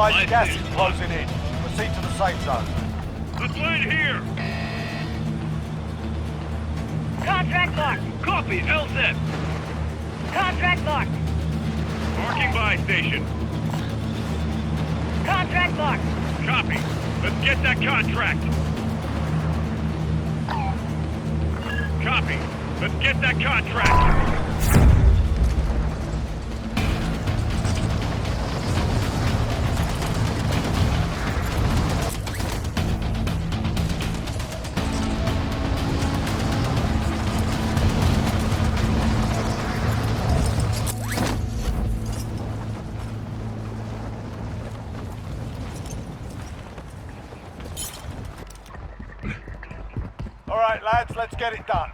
advised, gas is closing in. Proceed to the safe zone. Let's land here! Contract marked. Copy, LZ! Contract marked. Marking buy station. Contract marked. Copy. Let's get that contract. Copy. Let's get that contract. All right, lads, let's get it done.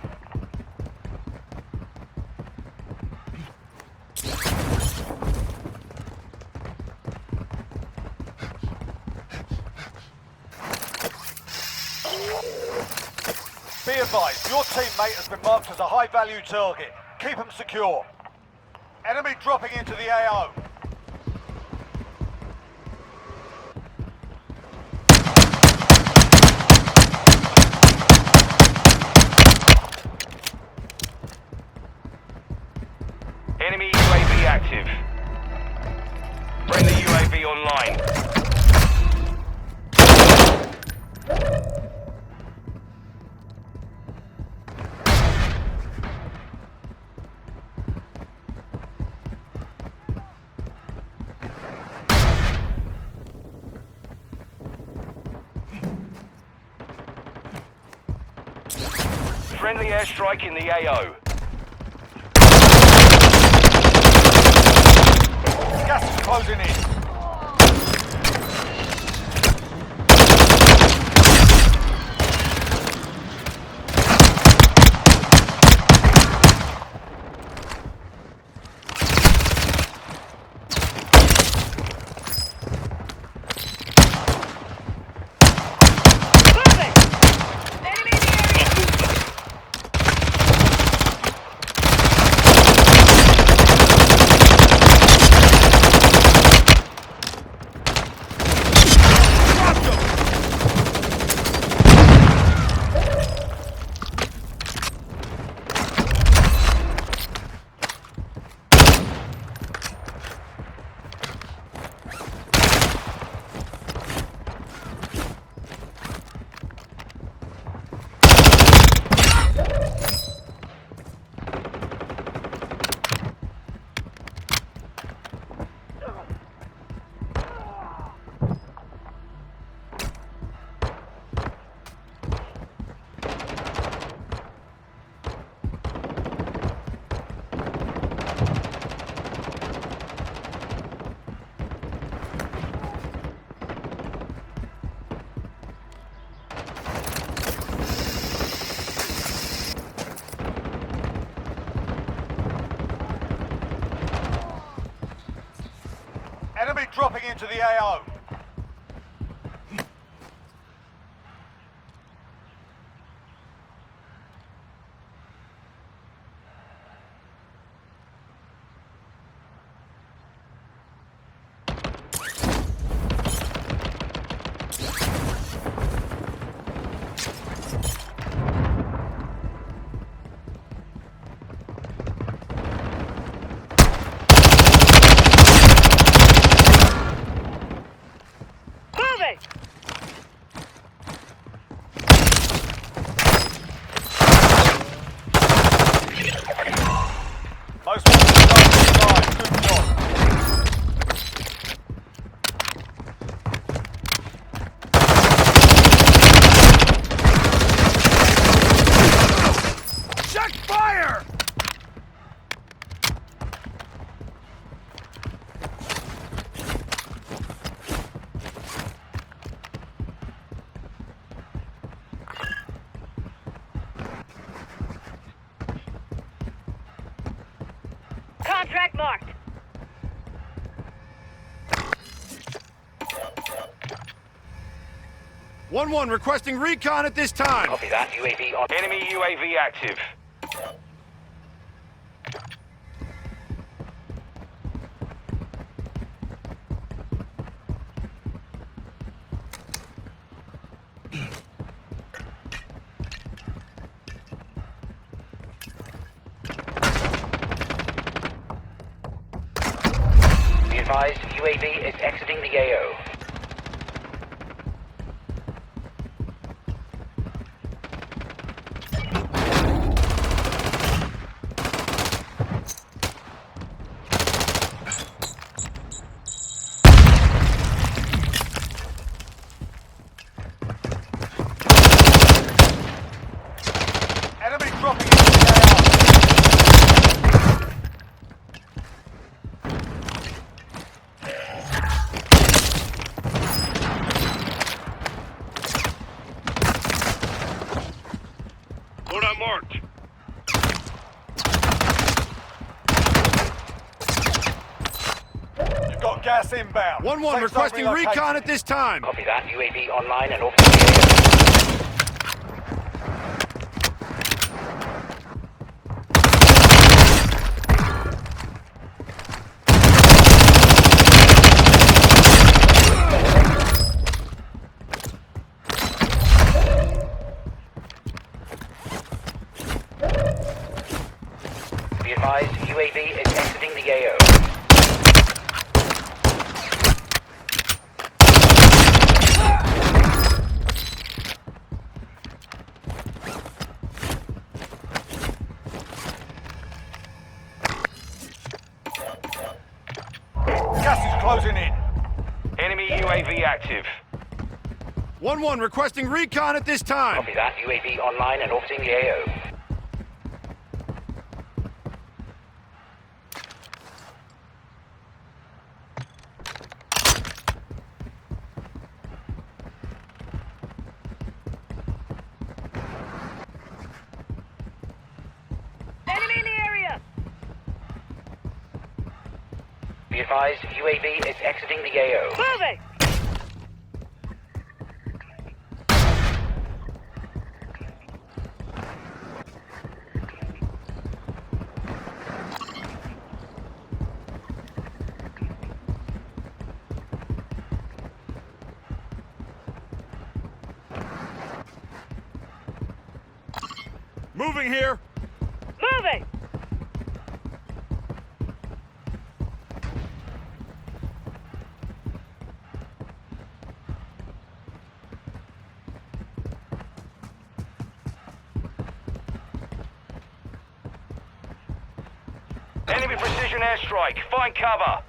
Be advised, your teammate has been marked as a high-value target. Keep him secure. Enemy dropping into the AO. Enemy UAV active. Friendly UAV online. Friendly airstrike in the AO. Gas is closing in. Enemy dropping into the AO. Most of good job. Check fire! Contract marked. One requesting recon at this time. Copy that. UAV on. Enemy UAV active. advised, UAV is exiting the AO. Enemy dropping into the AO. Loadout marked. You've got gas inbound. 1-1 Safe zone requesting relocation. recon at this time. Copy that. UAV online and off the AO. Be advised, UAV is exiting the AO. Gas is closing in. Enemy UAV active. 1-1 requesting recon at this time. Copy that. UAV online and orbiting the AO. Enemy in the area! Be advised, UAV is exiting the AO. Moving! Moving here. Moving! Enemy precision airstrike. Find cover.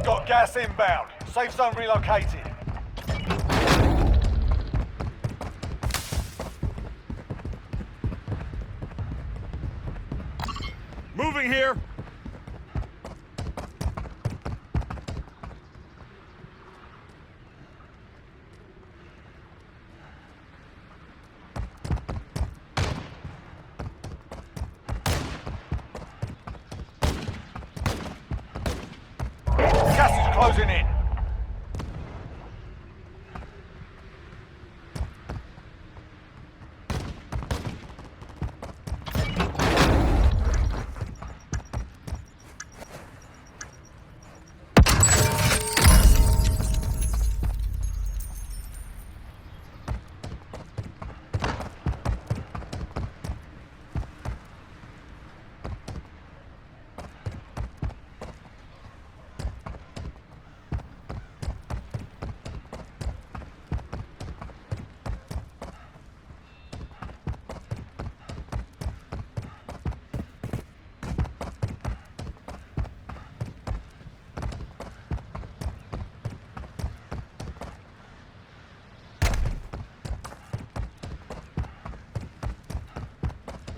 You've got gas inbound. Safe zone relocated. Moving here. Gas is closing in.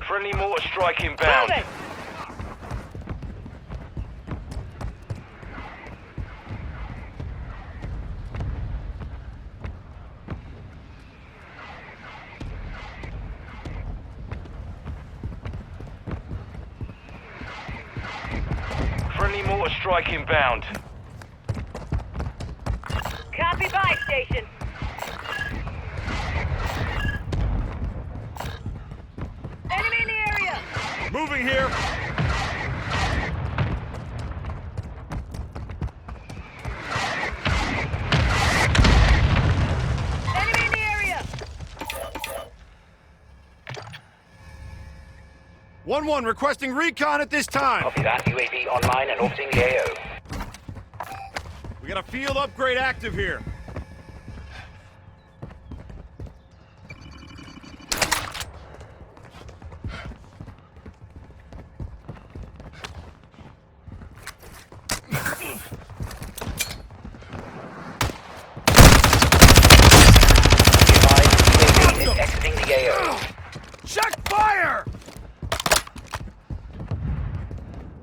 Friendly mortar strike inbound. Moving! Friendly mortar strike inbound. Copy by, station. Enemy in the area! Moving here. Enemy in the area! 1-1 requesting recon at this time. Copy that. UAV online and orbiting the AO. We got a field upgrade active here. Be advised, UAV is exiting the AO. Check fire!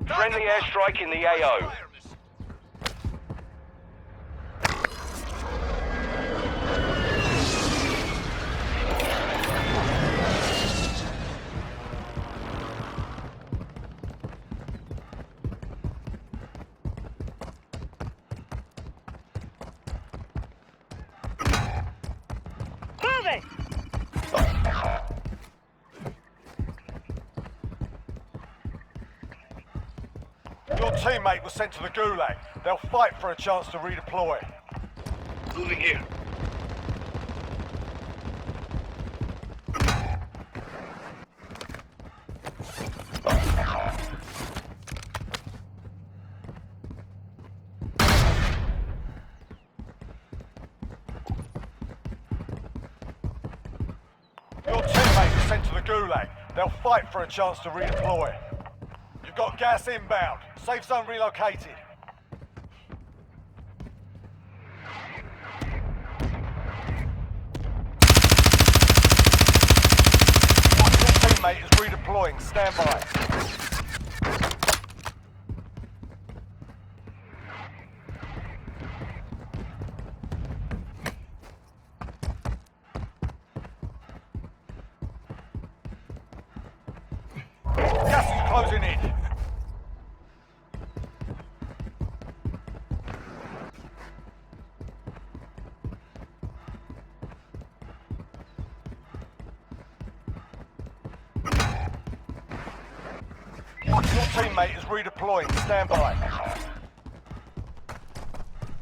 Friendly airstrike in the AO. Moving! Your teammate was sent to the Gulag. They'll fight for a chance to redeploy. Moving here. Your teammate was sent to the Gulag. They'll fight for a chance to redeploy. You've got gas inbound. Safe zone relocated. Your teammate is redeploying. Stand by. Gas is closing in. Your teammate is redeploying. Stand by.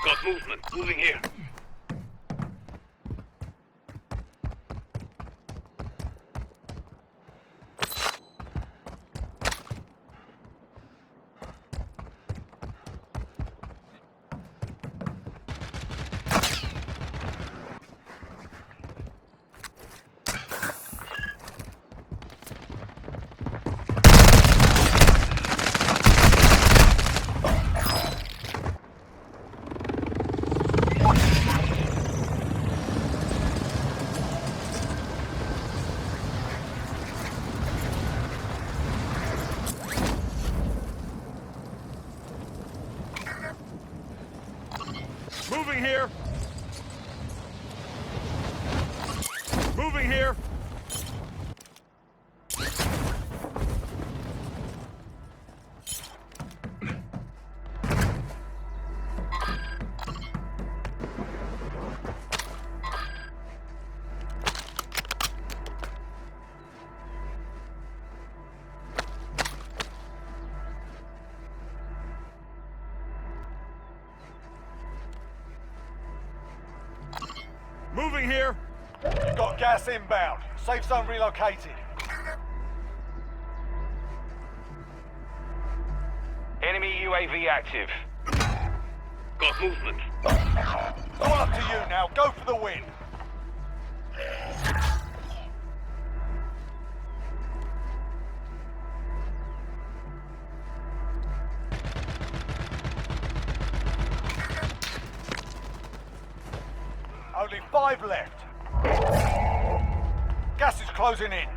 Got movement. Moving here. Moving here. You've got gas inbound. Safe zone relocated. Enemy UAV active. Got movement. It's all up to you now. Go for the win. Only 5 left. Gas is closing in.